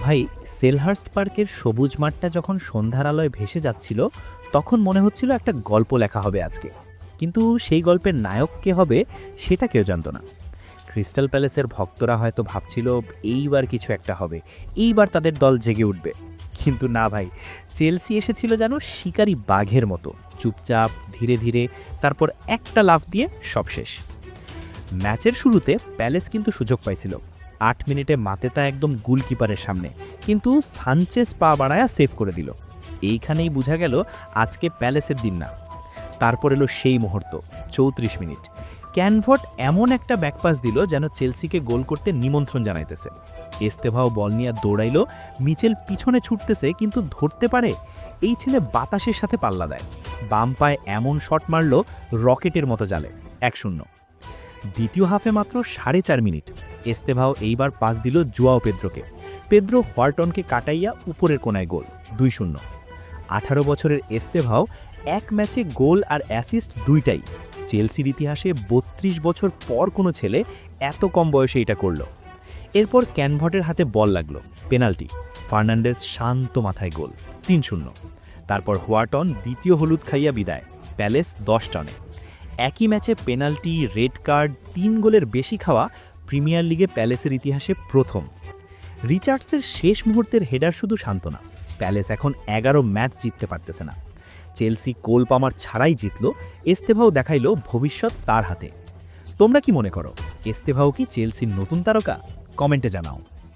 ভাই, সেলহার্স্ট পার্কের সবুজ মাঠটা যখন সন্ধ্যার আলোয় ভেসে যাচ্ছিল, তখন মনে হচ্ছিল একটা গল্প লেখা হবে আজকে। কিন্তু সেই গল্পের নায়ক কে হবে সেটা কেউ জানত না। ক্রিস্টাল প্যালেসের ভক্তরা হয়তো ভাবছিল এইবার কিছু একটা হবে, এইবার তাদের দল জেগে উঠবে। কিন্তু না ভাই, চেলসি এসেছিল যেন শিকারী বাঘের মতো, চুপচাপ ধীরে ধীরে, তারপর একটা লাফ দিয়ে সব শেষ। ম্যাচের শুরুতে প্যালেস কিন্তু সুযোগ পাইছিল। ৮ মিনিটে মাতেতা একদম গোলকিপারের সামনে, কিন্তু সানচেজ পা বাড়ায়া সেভ করে দিল। এইখানেই বোঝা গেল আজকে প্যালেসের দিন না। তারপর এলো সেই মুহূর্ত, ৩৪ মিনিট। ক্যানভট এমন একটা ব্যাকপাস দিল যেন চেলসিকে গোল করতে নিমন্ত্রণ জানাইতেছে। এস্তেভাও বল নিয়ে দৌড়াইল, মিচেল পিছনে ছুটতেছে কিন্তু ধরতে পারে। এই ছেলে বাতাসের সাথে পাল্লা দেয়, বাম পায়ে এমন শট মারল রকেটের মতো জালে। ১-০। দ্বিতীয় হাফে মাত্র ৪.৫ মিনিট। এস্তেভাও এইবার পাস দিল জুয়াও পেদ্রোকে। পেদ্রো হোয়ার্টনকে কাটাইয়া উপরের কোনায় গোল। ২-০। ১৮ বছরের এস্তেভাও এক ম্যাচে গোল আর অ্যাসিস্ট দুইটাই। চেলসির ইতিহাসে ৩২ বছর পর কোনো ছেলে এত কম বয়সে এটা করল। এরপর ক্যানভটের হাতে বল লাগলো, পেনাল্টি। ফার্নান্ডেজ শান্ত মাথায় গোল। ৩-০। তারপর হোয়ার্টন দ্বিতীয় হলুদ খাইয়া বিদায়। প্যালেস ১০ রানে। একই ম্যাচে পেনাল্টি, রেড কার্ড, ৩ গোলের বেশি খাওয়া প্রিমিয়ার লিগে প্যালেসের ইতিহাসে প্রথম। রিচার্ডসের শেষ মুহূর্তের হেডার শুধু সান্ত্বনা। প্যালেস এখন ১১ ম্যাচ জিততে পারতেছে না। চেলসি কোল পামার ছাড়াই জিতল, এস্তেভাও দেখাইল ভবিষ্যৎ তার হাতে। তোমরা কি মনে করো, এস্তেভাও কি চেলসির নতুন তারকা? কমেন্টে জানাও।